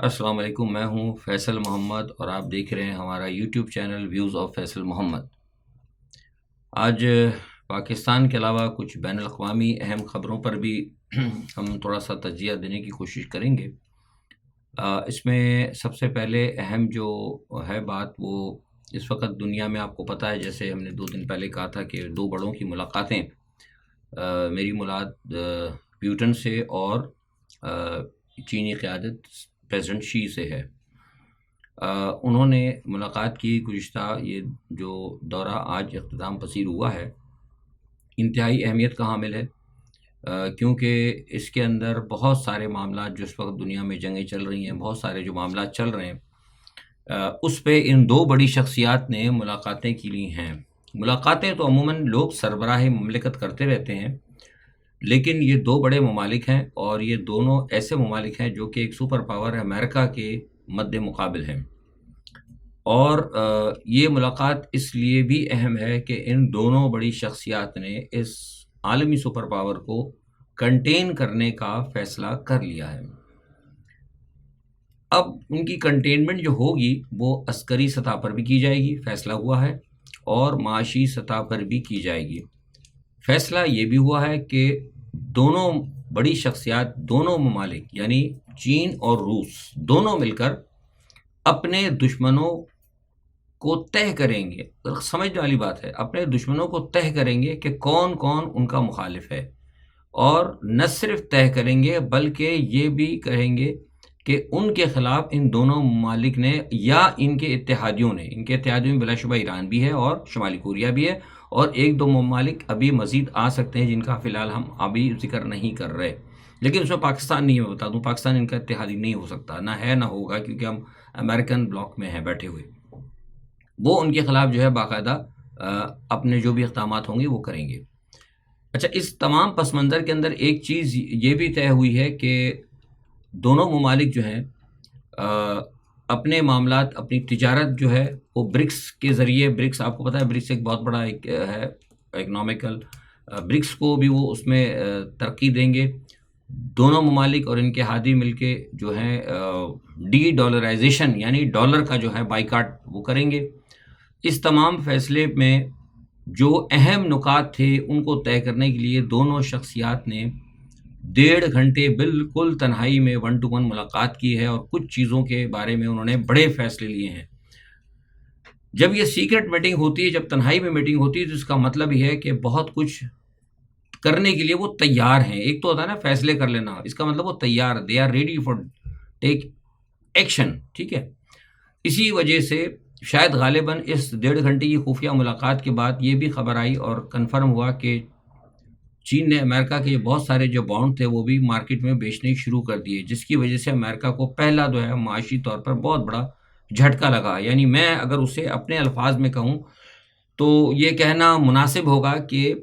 السلام علیکم، میں ہوں فیصل محمد اور آپ دیکھ رہے ہیں ہمارا YouTube channel views of Faisal Muhammad. آج پاکستان کے علاوہ کچھ بین الاقوامی اہم خبروں پر بھی ہم تھوڑا سا تجزیہ دینے کی کوشش کریں گے۔ اس میں سب سے پہلے اہم جو ہے بات وہ اس وقت دنیا میں آپ کو پتہ ہے، جیسے ہم نے 2 دن پہلے کہا تھا کہ 2 بڑوں کی ملاقاتیں، میری ملاقات پیوٹن سے اور چینی قیادت پریزیڈنٹ شی سے ہے۔ انہوں نے ملاقات کی، گزشتہ یہ جو دورہ آج اختتام پذیر ہوا ہے انتہائی اہمیت کا حامل ہے، کیونکہ اس کے اندر بہت سارے معاملات جو اس وقت دنیا میں جنگیں چل رہی ہیں، بہت سارے جو معاملات چل رہے ہیں، اس پہ ان 2 بڑی شخصیات نے ملاقاتیں کی لی ہیں۔ ملاقاتیں تو عموماً لوگ سربراہ مملکت کرتے رہتے ہیں، لیکن یہ 2 بڑے ممالک ہیں اور یہ دونوں ایسے ممالک ہیں جو کہ ایک سپر پاور امریکہ کے مد مقابل ہیں۔ اور یہ ملاقات اس لیے بھی اہم ہے کہ ان دونوں بڑی شخصیات نے اس عالمی سپر پاور کو کنٹین کرنے کا فیصلہ کر لیا ہے۔ اب ان کی کنٹینمنٹ جو ہوگی وہ عسکری سطح پر بھی کی جائے گی، فیصلہ ہوا ہے، اور معاشی سطح پر بھی کی جائے گی۔ فیصلہ یہ بھی ہوا ہے کہ دونوں بڑی شخصیات، دونوں ممالک یعنی چین اور روس، دونوں مل کر اپنے دشمنوں کو طے کریں گے۔ سمجھنے والی بات ہے، اپنے دشمنوں کو طے کریں گے کہ کون کون ان کا مخالف ہے، اور نہ صرف طے کریں گے بلکہ یہ بھی کہیں گے کہ ان کے خلاف ان دونوں ممالک نے یا ان کے اتحادیوں میں بلا شبہ ایران بھی ہے اور شمالی کوریا بھی ہے، اور 1-2 ممالک ابھی مزید آ سکتے ہیں جن کا فی الحال ہم ابھی ذکر نہیں کر رہے، لیکن اس میں پاکستان نہیں ہے۔ میں بتا دوں پاکستان ان کا اتحادی نہیں ہو سکتا، نہ ہے نہ ہوگا، کیونکہ ہم امریکن بلاک میں ہیں بیٹھے ہوئے۔ وہ ان کے خلاف جو ہے باقاعدہ اپنے جو بھی اقدامات ہوں گے وہ کریں گے۔ اچھا، اس تمام پس منظر کے اندر ایک چیز یہ بھی طے ہوئی ہے کہ دونوں ممالک جو ہیں اپنے معاملات، اپنی تجارت جو ہے وہ برکس کے ذریعے، برکس آپ کو پتہ ہے برکس ایک بہت بڑا ایک ہے اکنامیکل، برکس کو بھی وہ اس میں ترقی دیں گے۔ دونوں ممالک اور ان کے ہادی مل کے جو ہیں ڈی ڈالرائزیشن یعنی ڈالر کا جو ہے بائیکاٹ وہ کریں گے۔ اس تمام فیصلے میں جو اہم نکات تھے ان کو طے کرنے کے لیے دونوں شخصیات نے 1.5 گھنٹے بالکل تنہائی میں 1 to 1 ملاقات کی ہے، اور کچھ چیزوں کے بارے میں انہوں نے بڑے فیصلے لیے ہیں۔ جب یہ سیکرٹ میٹنگ ہوتی ہے، جب تنہائی میں میٹنگ ہوتی ہے، تو اس کا مطلب یہ ہے کہ بہت کچھ کرنے کے لیے وہ تیار ہیں۔ ایک تو ہوتا ہے نا فیصلے کر لینا، اس کا مطلب وہ تیار، they are ready for take action, ٹھیک ہے۔ اسی وجہ سے شاید غالباً اس 1.5 گھنٹے کی خفیہ ملاقات کے بعد یہ بھی خبر آئی اور کنفرم ہوا کہ چین نے امریکہ کے بہت سارے جو بانڈ تھے وہ بھی مارکیٹ میں بیچنے شروع کر دیے، جس کی وجہ سے امریکہ کو پہلا جو ہے معاشی طور پر بہت بڑا جھٹکا لگا۔ یعنی میں اگر اسے اپنے الفاظ میں کہوں تو یہ کہنا مناسب ہوگا کہ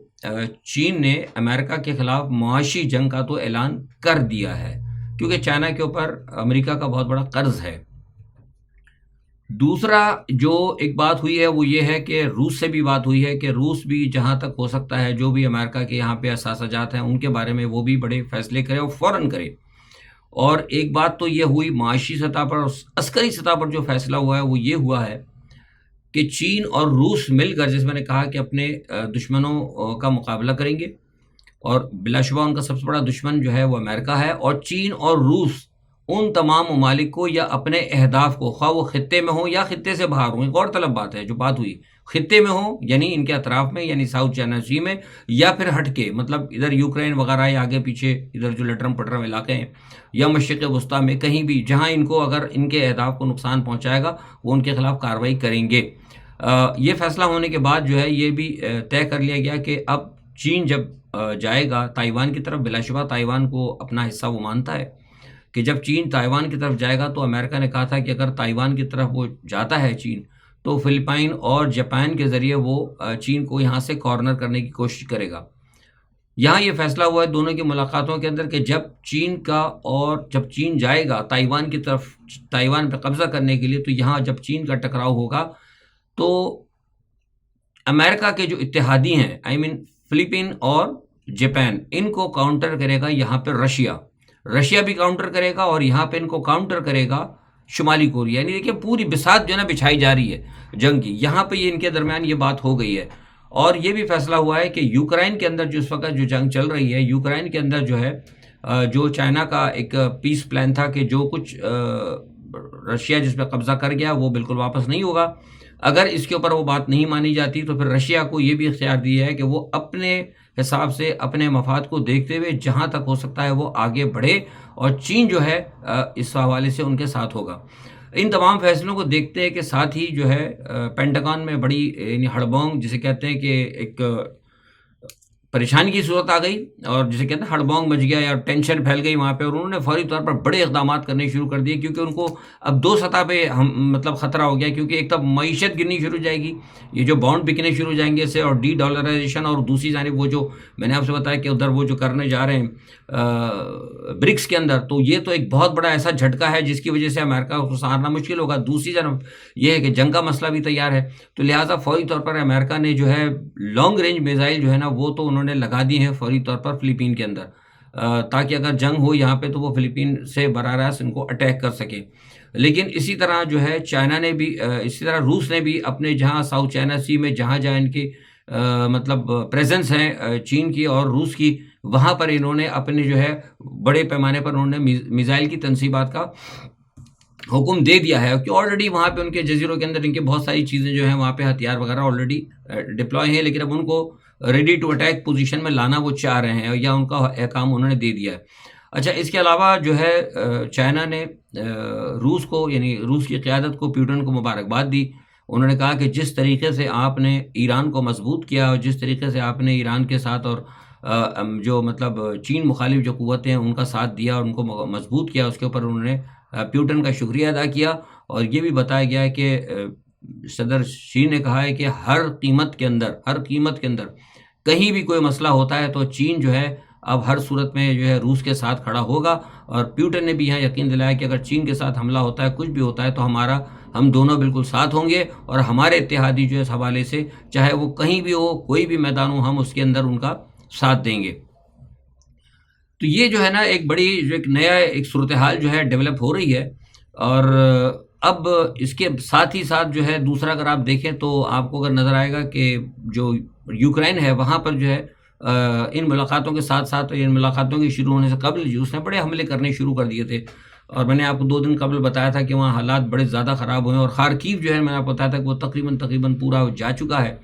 چین نے امریکہ کے خلاف معاشی جنگ کا تو اعلان کر دیا ہے، کیونکہ چائنا کے اوپر امریکہ کا بہت بڑا قرض ہے۔ دوسرا جو ایک بات ہوئی ہے وہ یہ ہے کہ روس سے بھی بات ہوئی ہے کہ روس بھی جہاں تک ہو سکتا ہے جو بھی امریکہ کے یہاں پہ اثاثہ جات ہیں ان کے بارے میں وہ بھی بڑے فیصلے کرے اور فوراً کرے۔ اور ایک بات تو یہ ہوئی معاشی سطح پر، اور عسکری سطح پر جو فیصلہ ہوا ہے وہ یہ ہوا ہے کہ چین اور روس مل کر، جیسے میں نے کہا، کہ اپنے دشمنوں کا مقابلہ کریں گے، اور بلا شبہ ان کا سب سے بڑا دشمن جو ہے وہ امریکہ ہے، اور چین اور روس ان تمام ممالک کو یا اپنے اہداف کو، خواہ وہ خطے میں ہوں یا خطے سے باہر ہوں، غور طلب بات ہے جو بات ہوئی، خطے میں ہوں یعنی ان کے اطراف میں، یعنی ساؤتھ چائنا سی میں، یا پھر ہٹ کے، مطلب ادھر یوکرین وغیرہ یا آگے پیچھے ادھر جو لٹرم پٹرم علاقے ہیں، یا مشرق وسطیٰ میں کہیں بھی جہاں ان کو اگر ان کے اہداف کو نقصان پہنچائے گا وہ ان کے خلاف کارروائی کریں گے۔ یہ فیصلہ ہونے کے بعد جو ہے یہ بھی طے کر لیا گیا کہ اب چین جب جائے گا تائیوان کی طرف، بلا شبہ تائیوان کو اپنا حصہ وہ مانتا ہے، کہ جب چین تائیوان کی طرف جائے گا تو امریکہ نے کہا تھا کہ اگر تائیوان کی طرف وہ جاتا ہے چین، تو فلپائن اور جاپان کے ذریعے وہ چین کو یہاں سے کارنر کرنے کی کوشش کرے گا۔ یہاں یہ فیصلہ ہوا ہے دونوں کی ملاقاتوں کے اندر کہ جب چین جائے گا تائیوان کی طرف، تائیوان پہ قبضہ کرنے کے لیے، تو یہاں جب چین کا ٹکراؤ ہوگا تو امریکہ کے جو اتحادی ہیں، فلپائن اور جاپان، ان کو کاؤنٹر کرے گا یہاں پہ رشیا، رشیا بھی کاؤنٹر کرے گا اور یہاں پہ ان کو کاؤنٹر کرے گا شمالی کوریا. یعنی دیکھیے پوری بساط جو ہے نا بچھائی جا رہی ہے جنگ کی. یہاں پہ یہ ان کے درمیان یہ بات ہو گئی ہے. اور یہ بھی فیصلہ ہوا ہے کہ یوکرائن کے اندر جو اس وقت جو جنگ چل رہی ہے، یوکرائن کے اندر جو ہے جو چائنا کا ایک پیس پلان تھا کہ جو کچھ رشیا جس پہ قبضہ کر گیا وہ بالکل واپس نہیں ہوگا. اگر اس کے اوپر وہ بات نہیں مانی جاتی تو پھر رشیا کو یہ بھی اختیار دیا ہے کہ وہ اپنے حساب سے اپنے مفاد کو دیکھتے ہوئے جہاں تک ہو سکتا ہے وہ آگے بڑھے، اور چین جو ہے اس حوالے سے ان کے ساتھ ہوگا. ان تمام فیصلوں کو دیکھتے ہیں کہ ساتھ ہی جو ہے پینٹاگون میں بڑی یعنی ہڑبونگ جسے کہتے ہیں کہ ایک پریشانی کی صورت آ گئی، اور جسے کہتے ہیں ہڑبونگ مچ گیا یا ٹینشن پھیل گئی وہاں پہ، اور انہوں نے فوری طور پر بڑے اقدامات کرنے شروع کر دیے، کیونکہ ان کو اب دو سطح پہ مطلب خطرہ ہو گیا. کیونکہ ایک طرف معیشت گرنی شروع ہو جائے گی، یہ جو بانڈ بکنے شروع ہو جائیں گے اسے، اور ڈی ڈالرائزیشن، اور دوسری جانب وہ جو میں نے آپ سے بتایا کہ ادھر وہ جو کرنے جا رہے ہیں برکس کے اندر، تو یہ تو ایک بہت بڑا ایسا جھٹکا ہے جس کی وجہ سے امریکہ کو سہارنا مشکل ہوگا. دوسری جانب یہ ہے کہ جنگ کا مسئلہ بھی تیار ہے، تو لہٰذا فوری طور پر امریکہ نے جو ہے لانگ رینج میزائل جو ہے نا وہ تو انہوں نے لگا دی ہیں فوری طور پر فلپین کے اندر، تاکہ اگر جنگ ہو یہاں پہ تو وہ فلپین سے براہ راست ان کو اٹیک کر سکے. لیکن اسی طرح جو ہے چائنا نے بھی، اسی طرح روس نے بھی اپنے جہاں ساؤتھ چائنا سی میں جہاں ان کی مطلب پریزنس ہے چین کی اور روس کی، وہاں پر انہوں نے اپنے جو ہے بڑے پیمانے پر انہوں نے میزائل کی تنصیبات کا حکم دے دیا ہے، کہ آلریڈی وہاں پہ ان کے جزیروں کے اندر ان کے بہت ساری چیزیں جو ہیں وہاں پہ ہتھیار وغیرہ آلریڈی ڈپلوائے ہیں، لیکن اب ان کو ریڈی ٹو اٹیک پوزیشن میں لانا وہ چاہ رہے ہیں، یا ان کا احکام انہوں نے دے دیا ہے. اچھا، اس کے علاوہ جو ہے چائنا نے روس کو، یعنی روس کی قیادت کو، پیوٹن کو مبارکباد دی. انہوں نے کہا کہ جس طریقے سے آپ نے ایران کو مضبوط کیا، اور جس طریقے سے آپ نے ایران کے ساتھ اور جو مطلب چین مخالف جو قوتیں ہیں ان کا ساتھ دیا اور ان کو مضبوط کیا، اس کے اوپر انہوں نے پیوٹن کا شکریہ ادا کیا. اور یہ بھی بتایا گیا ہے کہ صدر شی نے کہا ہے کہ ہر قیمت کے اندر کہیں بھی کوئی مسئلہ ہوتا ہے تو چین جو ہے اب ہر صورت میں جو ہے روس کے ساتھ کھڑا ہوگا. اور پیوٹن نے بھی یہاں یقین دلایا کہ اگر چین کے ساتھ حملہ ہوتا ہے، کچھ بھی ہوتا ہے، تو ہم دونوں بالکل ساتھ ہوں گے، اور ہمارے اتحادی جو ہے اس حوالے سے چاہے وہ کہیں بھی ہو، کوئی بھی میدان ہو، ہم اس کے اندر ان کا ساتھ دیں گے. تو یہ جو ہے نا ایک بڑی جو ایک نیا ایک صورتحال جو ہے ڈیولپ ہو رہی ہے. اور اب اس کے ساتھ ہی ساتھ جو ہے دوسرا اگر آپ دیکھیں تو آپ کو اگر نظر آئے گا کہ جو یوکرائن ہے وہاں پر جو ہے ان ملاقاتوں کے ساتھ ساتھ، ان ملاقاتوں کے شروع ہونے سے قبل جو اس نے بڑے حملے کرنے شروع کر دیے تھے. اور میں نے آپ کو 2 دن قبل بتایا تھا کہ وہاں حالات بڑے زیادہ خراب ہوئے ہیں، اور خارکیو جو ہے میں نے آپ کو بتایا تھا کہ وہ تقریباً پورا جا چکا ہے.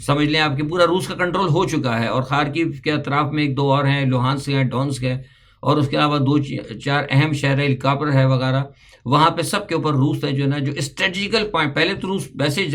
سمجھ لیں آپ کہ پورا روس کا کنٹرول ہو چکا ہے. اور خارکیو کے اطراف میں 1-2 اور ہیں، لوہانسک ہے، ڈونسک ہے، اور اس کے علاوہ 2-4 اہم شہر ہے، کاپر ہے وغیرہ. وہاں پہ سب کے اوپر روس ہے جو ہے نا جو اسٹریٹجیکل پوائنٹ، پہلے تو روس ویسے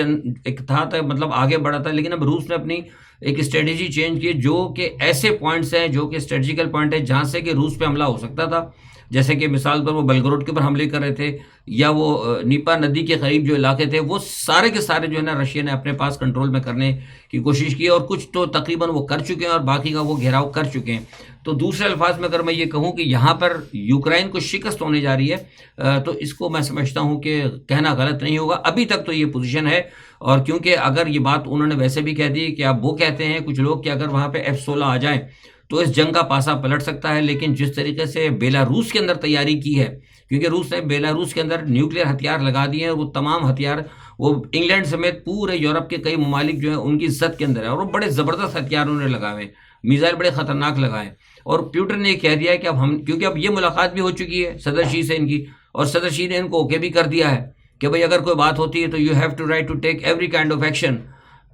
ایک تھا مطلب آگے بڑھا تھا، لیکن اب روس نے اپنی ایک اسٹریٹجی چینج کی، جو کہ ایسے پوائنٹس ہیں جو کہ اسٹریٹجیکل پوائنٹ ہے جہاں سے کہ روس پہ حملہ ہو سکتا تھا. جیسے کہ مثال پر وہ بلگروڈ کے اوپر حملے کر رہے تھے، یا وہ نیپا ندی کے قریب جو علاقے تھے وہ سارے کے سارے جو ہے نا رشیا نے اپنے پاس کنٹرول میں کرنے کی کوشش کی، اور کچھ تو تقریباً وہ کر چکے ہیں اور باقی کا وہ گھیراؤ کر چکے ہیں. تو دوسرے الفاظ میں اگر میں یہ کہوں کہ یہاں پر یوکرائن کو شکست ہونے جا رہی ہے، تو اس کو میں سمجھتا ہوں کہ کہنا غلط نہیں ہوگا. ابھی تک تو یہ پوزیشن ہے، اور کیونکہ اگر یہ بات انہوں نے ویسے بھی کہہ دی کہ اب وہ کہتے ہیں کچھ لوگ کہ اگر وہاں پہ F-16 آ جائیں تو اس جنگ کا پاسا پلٹ سکتا ہے. لیکن جس طریقے سے بیلاروس کے اندر تیاری کی ہے، کیونکہ روس نے بیلاروس کے اندر نیوکلیئر ہتھیار لگا دیے ہیں، وہ تمام ہتھیار وہ انگلینڈ سمیت پورے یورپ کے کئی ممالک جو ہیں ان کی زد کے اندر ہے، اور وہ بڑے زبردست ہتھیار انہوں نے لگائے ہیں، میزائل بڑے خطرناک لگائے. اور پیوٹن نے یہ کہہ دیا ہے کہ اب کیونکہ اب یہ ملاقات بھی ہو چکی ہے صدر شی سے ان کی، اور صدر شی نے ان کو اوکے بھی کر دیا ہے کہ بھئی اگر کوئی بات ہوتی ہے تو you have to right to take every kind of action.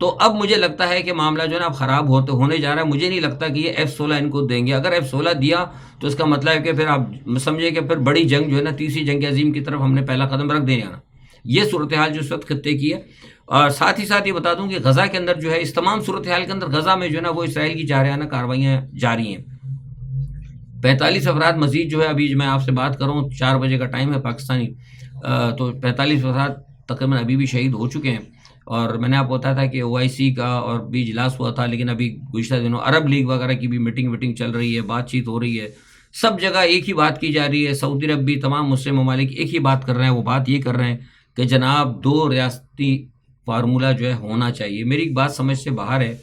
تو اب مجھے لگتا ہے کہ معاملہ جو ہے نا اب خراب ہونے جا رہا ہے. مجھے نہیں لگتا کہ یہ F-16 ان کو دیں گے. اگر F-16 دیا تو اس کا مطلب ہے کہ پھر آپ سمجھے کہ پھر بڑی جنگ جو ہے نا، تیسری جنگ عظیم کی طرف ہم نے پہلا قدم رکھ دینا. یہ صورتحال جو اس وقت خطے کی ہے. اور ساتھ ہی ساتھ یہ بتا دوں کہ غزہ کے اندر جو ہے اس تمام صورتحال کے اندر غزہ میں جو ہے نا وہ اسرائیل کی جارحانہ کارروائیاں جاری ہیں. 45 افراد مزید جو ہے ابھی میں آپ سے بات کروں 4 بجے کا ٹائم ہے پاکستانی، تو 45 افراد تقریباً ابھی بھی شہید ہو چکے ہیں. اور میں نے آپ کو بتایا تھا کہ OIC کا اور بھی اجلاس ہوا تھا، لیکن ابھی گزشتہ دنوں عرب لیگ وغیرہ کی بھی میٹنگ چل رہی ہے، بات چیت ہو رہی ہے. سب جگہ ایک ہی بات کی جا رہی ہے. سعودی عرب بھی، تمام مسلم ممالک ایک ہی بات کر رہے ہیں. وہ بات یہ کر رہے ہیں کہ جناب 2 ریاستی فارمولہ جو ہے ہونا چاہیے. میری ایک بات سمجھ سے باہر ہے.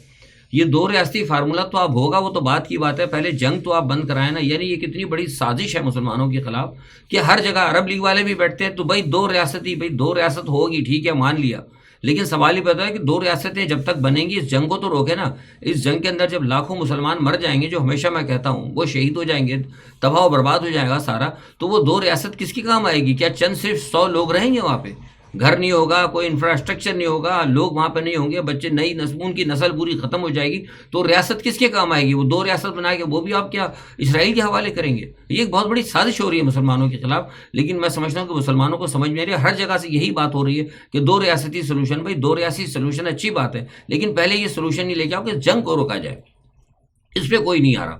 یہ دو ریاستی فارمولہ تو اب ہوگا، وہ تو بات کی بات ہے، پہلے جنگ تو آپ بند کرائیں نا. یعنی یہ کتنی بڑی سازش ہے مسلمانوں کے خلاف کہ ہر جگہ عرب لیگ والے بھی بیٹھتے ہیں تو بھائی دو ریاست ہوگی، ٹھیک ہے مان لیا، لیکن سوال یہ پیدا ہے کہ دو ریاستیں جب تک بنیں گی اس جنگ کو تو روکے نا. اس جنگ کے اندر جب لاکھوں مسلمان مر جائیں گے، جو ہمیشہ میں کہتا ہوں وہ شہید ہو جائیں گے، تباہ و برباد ہو جائے گا سارا، تو وہ دو ریاست کس کی کام آئے گی؟ کیا چند صرف 100 لوگ رہیں گے وہاں پہ؟ گھر نہیں ہوگا، کوئی انفراسٹرکچر نہیں ہوگا، لوگ وہاں پہ نہیں ہوں گے، بچے نئی ان کی نسل پوری ختم ہو جائے گی، تو ریاست کس کے کام آئے گی؟ وہ دو ریاست بنا کے وہ بھی آپ کیا اسرائیل کے حوالے کریں گے؟ یہ ایک بہت بڑی سازش ہو رہی ہے مسلمانوں کے خلاف. لیکن میں سمجھتا ہوں کہ مسلمانوں کو سمجھ میں آ رہی ہے، ہر جگہ سے یہی بات ہو رہی ہے کہ دو ریاستی سلوشن. بھائی دو ریاستی سلوشن اچھی بات ہے، لیکن پہلے یہ سلوشن نہیں لے کے آؤ کہ جنگ کو روکا جائے، اس پہ کوئی نہیں آ رہا.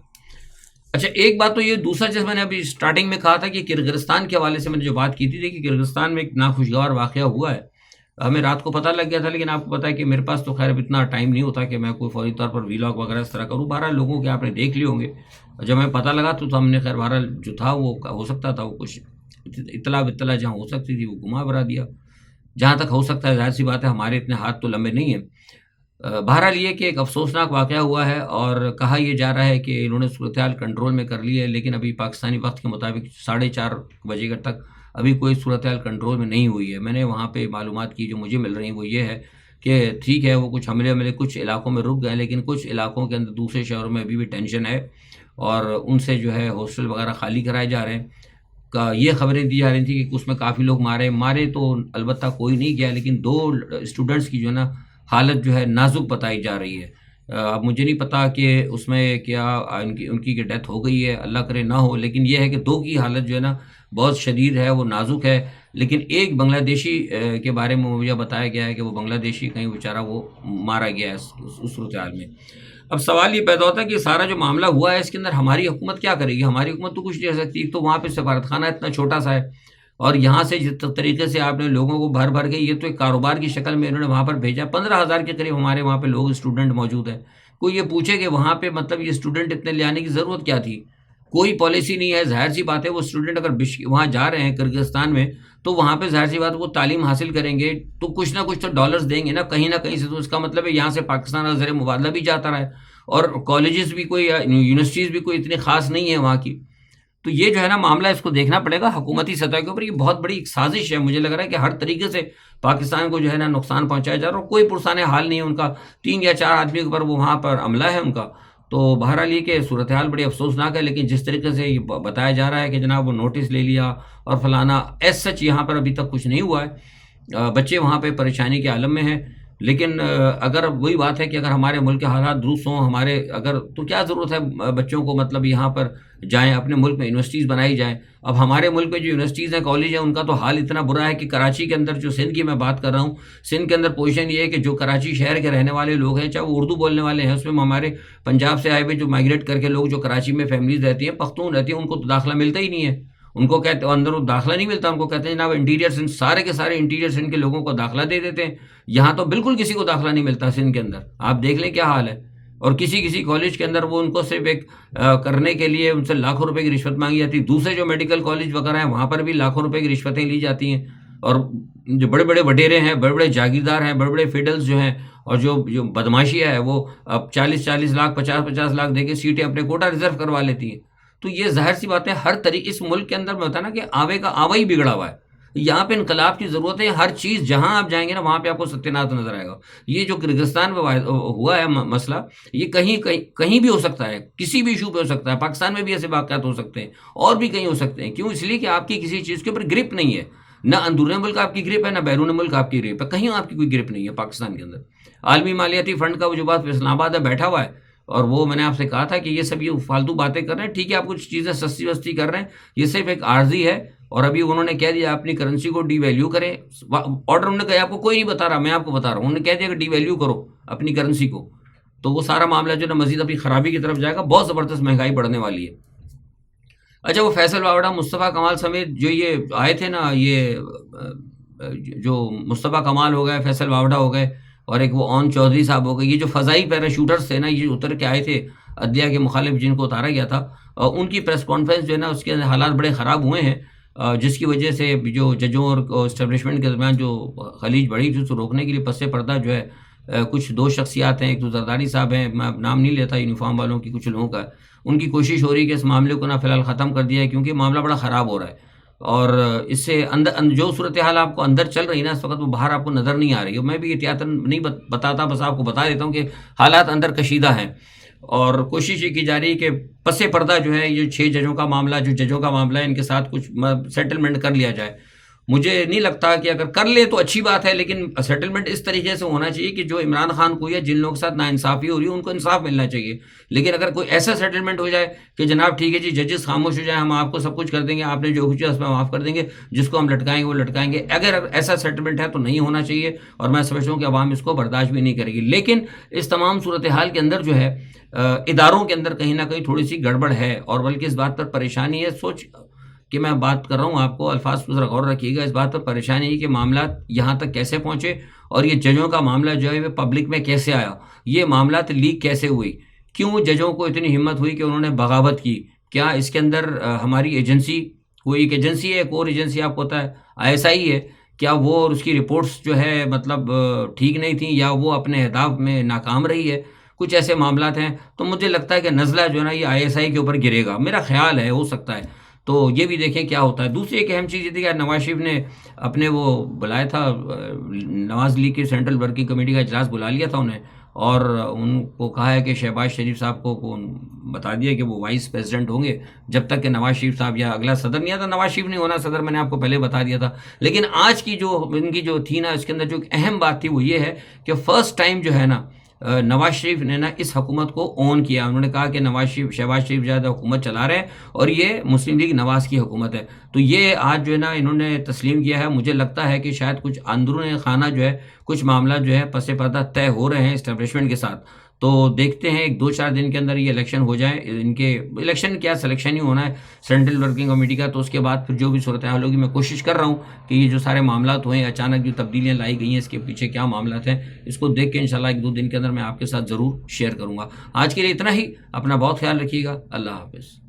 اچھا ایک بات تو یہ، دوسرا جیسے میں نے ابھی اسٹارٹنگ میں کہا تھا کہ کرغزستان کے حوالے سے میں نے جو بات کی تھی کہ کرغزستان میں ایک ناخوشگوار واقعہ ہوا ہے. ہمیں رات کو پتہ لگ گیا تھا، لیکن آپ کو پتہ ہے کہ میرے پاس تو خیر اب اتنا ٹائم نہیں ہوتا کہ میں کوئی فوری طور پر ویلاگ وغیرہ اس طرح کروں. 12 لوگوں کے آپ نے دیکھ لیے ہوں گے. جب ہمیں پتہ لگا تو ہم نے خیر 12 جو تھا وہ ہو سکتا تھا وہ کچھ اطلاع جہاں ہو سکتی تھی وہ گما برا دیا، جہاں تک ہو سکتا ہے. ظاہر سی بات ہے ہمارے اتنے ہاتھ تو لمبے نہیں ہیں. بہرحال یہ کہ ایک افسوسناک واقعہ ہوا ہے اور کہا یہ جا رہا ہے کہ انہوں نے صورتحال کنٹرول میں کر لی ہے، لیکن ابھی پاکستانی وقت کے مطابق 4:30 بجے تک ابھی کوئی صورتحال کنٹرول میں نہیں ہوئی ہے. میں نے وہاں پہ معلومات کی جو مجھے مل رہی ہیں وہ یہ ہے کہ ٹھیک ہے وہ کچھ حملے کچھ علاقوں میں رک گئے، لیکن کچھ علاقوں کے اندر دوسرے شہروں میں ابھی بھی ٹینشن ہے اور ان سے جو ہے ہاسٹل وغیرہ خالی کرائے جا رہے ہیں. یہ خبریں دی جا رہی تھیں کہ اس میں کافی لوگ مارے تو البتہ کوئی نہیں گیا، لیکن 2 اسٹوڈنٹس کی جو ہے نا حالت جو ہے نازک بتائی جا رہی ہے. اب مجھے نہیں پتا کہ اس میں کیا ان کی ڈیتھ ہو گئی ہے، اللہ کرے نہ ہو، لیکن یہ ہے کہ 2 کی حالت جو ہے نا بہت شدید ہے، وہ نازک ہے. لیکن ایک بنگلہ دیشی کے بارے میں مجھے بتایا گیا ہے کہ وہ بنگلہ دیشی کہیں بیچارہ وہ مارا گیا ہے اس صورتحال میں. اب سوال یہ پیدا ہوتا ہے کہ سارا جو معاملہ ہوا ہے اس کے اندر ہماری حکومت کیا کرے گی؟ ہماری حکومت تو کچھ نہیں کر سکتی. ایک تو وہاں پہ سفارت خانہ اتنا چھوٹا سا ہے اور یہاں سے جس طریقے سے آپ نے لوگوں کو بھر کے، یہ تو ایک کاروبار کی شکل میں انہوں نے وہاں پر بھیجا. 15,000 کے قریب ہمارے وہاں پہ لوگ اسٹوڈنٹ موجود ہیں. کوئی یہ پوچھے کہ وہاں پہ مطلب یہ اسٹوڈنٹ اتنے لے آنے کی ضرورت کیا تھی؟ کوئی پالیسی نہیں ہے. ظاہر سی بات ہے وہ اسٹوڈنٹ اگر وہاں جا رہے ہیں کرغزستان میں تو وہاں پہ ظاہر سی بات وہ تعلیم حاصل کریں گے تو کچھ نہ کچھ تو ڈالرز دیں گے نا کہیں سے. تو اس کا مطلب ہے یہاں سے پاکستان کا زر مبادلہ بھی جاتا رہا ہے اور کالجز بھی کوئی یونیورسٹیز بھی کوئی اتنی خاص نہیں ہے وہاں کی. تو یہ جو ہے نا معاملہ اس کو دیکھنا پڑے گا حکومتی سطح کے اوپر. یہ بہت بڑی ایک سازش ہے، مجھے لگ رہا ہے کہ ہر طریقے سے پاکستان کو جو ہے نا نقصان پہنچایا جا رہا ہے اور کوئی پرسان حال نہیں ہے ان کا. 3 یا 4 آدمی کے اوپر وہ وہاں پر عملہ ہے ان کا. تو بہرحال یہ کہ صورتحال بڑی افسوسناک ہے، لیکن جس طریقے سے یہ بتایا جا رہا ہے کہ جناب وہ نوٹس لے لیا اور فلانا، ایز سچ یہاں پر ابھی تک کچھ نہیں ہوا ہے. بچے وہاں پہ پریشانی کے عالم میں ہیں. لیکن اگر وہی بات ہے کہ اگر ہمارے ملک کے حالات درست ہوں تو کیا ضرورت ہے بچوں کو مطلب یہاں پر جائیں، اپنے ملک میں یونیورسٹیز بنائی جائیں. اب ہمارے ملک میں جو یونیورسٹیز ہیں، کالج ہیں، ان کا تو حال اتنا برا ہے کہ کراچی کے اندر، جو سندھ کی میں بات کر رہا ہوں، سندھ کے اندر پوزیشن یہ ہے کہ جو کراچی شہر کے رہنے والے لوگ ہیں، چاہے وہ اردو بولنے والے ہیں، اس میں ہمارے پنجاب سے آئے ہوئے جو مائگریٹ کر کے لوگ جو کراچی میں فیملیز رہتی ہیں، پختون رہتی ہیں، ان کو تو داخلہ ملتا ہی نہیں ہے. ان کو کہتے اندر داخلہ نہیں ملتا، ان کو کہتے ہیں جناب انٹیریئر سندھ، سارے کے سارے انٹیریئر سندھ کے لوگوں کو داخلہ دے دیتے ہیں. یہاں تو بالکل کسی کو داخلہ نہیں ملتا سندھ کے اندر. آپ دیکھ لیں کیا حال ہے. اور کسی کالج کے اندر وہ ان کو صرف ایک کرنے کے لیے ان سے لاکھوں روپے کی رشوت مانگی جاتی ہے. دوسرے جو میڈیکل کالج وغیرہ ہیں وہاں پر بھی لاکھوں روپے کی رشوتیں لی جاتی ہیں. اور جو بڑے بڑے وڈیرے ہیں، بڑے بڑے جاگیردار ہیں، بڑے بڑے فیڈلز جو ہیں، اور جو بدماشی ہے وہ اب 40 لاکھ 50 لاکھ دے کے سیٹیں اپنے کوٹا ریزرو کروا لیتی ہیں. تو یہ ظاہر سی بات ہے ہر طریقے اس ملک کے اندر میں ہوتا ہے نا کہ آوے کا آوا ہی بگڑا ہوا ہے. یہاں پہ انقلاب کی ضرورت ہے. ہر چیز جہاں آپ جائیں گے نا وہاں پہ آپ کو ستیہ نظر آئے گا. یہ جو کرغزستان میں ہوا ہے مسئلہ، یہ کہیں بھی ہو سکتا ہے، کسی بھی ایشو پہ ہو سکتا ہے. پاکستان میں بھی ایسے واقعات ہو سکتے ہیں اور بھی کہیں ہو سکتے ہیں. کیوں؟ اس لیے کہ آپ کی کسی چیز کے اوپر گرپ نہیں ہے. نہ اندرون ملک آپ کی گرپ ہے، نہ بیرون ملک آپ کی گرپ ہے. کہیں آپ کی کوئی گرپ نہیں ہے پاکستان کے اندر. عالمی مالیاتی فنڈ کا وہ جو بات اسلام آباد میں بیٹھا ہوا ہے، اور وہ میں نے آپ سے کہا تھا کہ یہ سب یہ فالتو باتیں کر رہے ہیں. ٹھیک ہے آپ کچھ چیزیں سستی وستی کر رہے ہیں، یہ صرف ایک عارضی ہے. اور ابھی انہوں نے کہہ دیا اپنی کرنسی کو ڈی ویلیو کریں. آرڈر انہوں نے کہا آپ کو کوئی نہیں بتا رہا، میں آپ کو بتا رہا ہوں. انہوں نے کہہ دیا کہ ڈی ویلیو کرو اپنی کرنسی کو. تو وہ سارا معاملہ جو ہے نا مزید ابھی خرابی کی طرف جائے گا. بہت زبردست مہنگائی بڑھنے والی ہے. اچھا وہ فیصل واوڈہ، مصطفیٰ کمال سمیت جو یہ آئے تھے نا، یہ جو مصطفیٰ کمال ہو گئے، فیصل واوڈہ ہو گئے، اور ایک وہ اون چودھری صاحب ہو گئے، یہ جو فضائی پیراشوٹرز تھے نا، یہ اتر کے آئے تھے عدلیہ کے مخالف جن کو اتارا گیا تھا، ان کی پریس کانفرنس جو ہے نا اس کے حالات بڑے خراب ہوئے ہیں، جس کی وجہ سے جو ججوں اور اسٹیبلشمنٹ کے درمیان جو خلیج بڑھی تھی اس کو روکنے کے لیے پس پردہ جو ہے کچھ دو شخصیات ہیں، ایک تو زرداری صاحب ہیں، میں اب نام نہیں لیتا یونیفارم والوں کی، کچھ لوگوں کا، ان کی کوشش ہو رہی ہے کہ اس معاملے کو نہ فی الحال ختم کر دیا ہے، کیونکہ معاملہ بڑا خراب ہو رہا ہے، اور اس سے جو صورتحال آپ کو اندر چل رہی ہے نا اس وقت، وہ باہر آپ کو نظر نہیں آ رہی ہے. میں بھی احتیاطاً نہیں بتاتا، بس آپ کو بتا دیتا ہوں کہ حالات اندر کشیدہ ہیں، اور کوشش یہ کی جا رہی ہے کہ پس پردہ جو ہے یہ 6 ججوں کا معاملہ، جو ججوں کا معاملہ ہے، ان کے ساتھ کچھ سیٹلمنٹ کر لیا جائے. مجھے نہیں لگتا کہ اگر کر لے تو اچھی بات ہے، لیکن سیٹلمنٹ اس طریقے سے ہونا چاہیے کہ جو عمران خان کو یا جن لوگوں کے ساتھ ناانصافی ہو رہی ہے ان کو انصاف ملنا چاہیے. لیکن اگر کوئی ایسا سیٹلمنٹ ہو جائے کہ جناب ٹھیک ہے جی ججز خاموش ہو جائیں، ہم آپ کو سب کچھ کر دیں گے، آپ نے جو کچھ ہے اس میں معاف کر دیں گے، جس کو ہم لٹکائیں گے وہ لٹکائیں گے، اگر ایسا سیٹلمنٹ ہے تو نہیں ہونا چاہیے، اور میں سمجھتا ہوں کہ عوام اس کو برداشت بھی نہیں کرے گی. لیکن اس تمام صورتحال کے اندر جو ہے اداروں کے اندر کہیں نہ کہیں تھوڑی سی گڑبڑ ہے، اور بلکہ اس بات پر پریشانی ہے. سوچ کہ میں بات کر رہا ہوں آپ کو، الفاظ کو ذرا غور رکھیے گا، اس بات پر پریشانی ہے کہ معاملات یہاں تک کیسے پہنچے، اور یہ ججوں کا معاملہ جو ہے وہ پبلک میں کیسے آیا، یہ معاملات لیک کیسے ہوئی، کیوں ججوں کو اتنی ہمت ہوئی کہ انہوں نے بغاوت کی. کیا اس کے اندر ہماری ایجنسی، کوئی ایک ایجنسی ہے، ایک اور ایجنسی آپ کو پتہ ہے ISI ہے، کیا وہ اور اس کی رپورٹس جو ہے مطلب ٹھیک نہیں تھیں، یا وہ اپنے اہداف میں ناکام رہی ہے؟ کچھ ایسے معاملات ہیں. تو مجھے لگتا ہے کہ نزلہ جو ہے نا یہ ISI کے اوپر گرے گا، میرا خیال ہے، ہو سکتا ہے. تو یہ بھی دیکھیں کیا ہوتا ہے. دوسری ایک اہم چیز یہ تھی کہ نواز شریف نے اپنے وہ بلایا تھا، نواز لیگ کی سینٹرل ورکنگ کمیٹی کا اجلاس بلا لیا تھا انہیں، اور ان کو کہا ہے کہ شہباز شریف صاحب کو بتا دیا کہ وہ وائس پریزیڈنٹ ہوں گے جب تک کہ نواز شریف صاحب یا اگلا صدر نہیں آتا. نواز شریف نہیں ہونا صدر، میں نے آپ کو پہلے بتا دیا تھا. لیکن آج کی جو ان کی جو تھی نا، اس کے اندر جو ایک اہم بات تھی وہ یہ ہے کہ فرسٹ ٹائم جو ہے نا نواز شریف نے نا اس حکومت کو اون کیا. انہوں نے کہا کہ شہباز شریف جو ہے حکومت چلا رہے ہیں، اور یہ مسلم لیگ نواز کی حکومت ہے. تو یہ آج جو ہے نا انہوں نے تسلیم کیا ہے. مجھے لگتا ہے کہ شاید کچھ اندرون خانہ جو ہے کچھ معاملات جو ہے پس پردہ طے ہو رہے ہیں اسٹیبلشمنٹ کے ساتھ. تو دیکھتے ہیں 1-2-4 دن کے اندر یہ الیکشن ہو جائیں. ان کے الیکشن کیا سلیکشن ہی ہونا ہے سینٹرل ورکنگ کمیٹی کا، تو اس کے بعد پھر جو بھی صورتحال ہوگی، میں کوشش کر رہا ہوں کہ یہ جو سارے معاملات ہوئے ہیں، اچانک جو تبدیلیاں لائی گئی ہیں، اس کے پیچھے کیا معاملات ہیں، اس کو دیکھ کے انشاءاللہ 1-2 دن کے اندر میں آپ کے ساتھ ضرور شیئر کروں گا. آج کے لیے اتنا ہی. اپنا بہت خیال رکھیے گا. اللہ حافظ.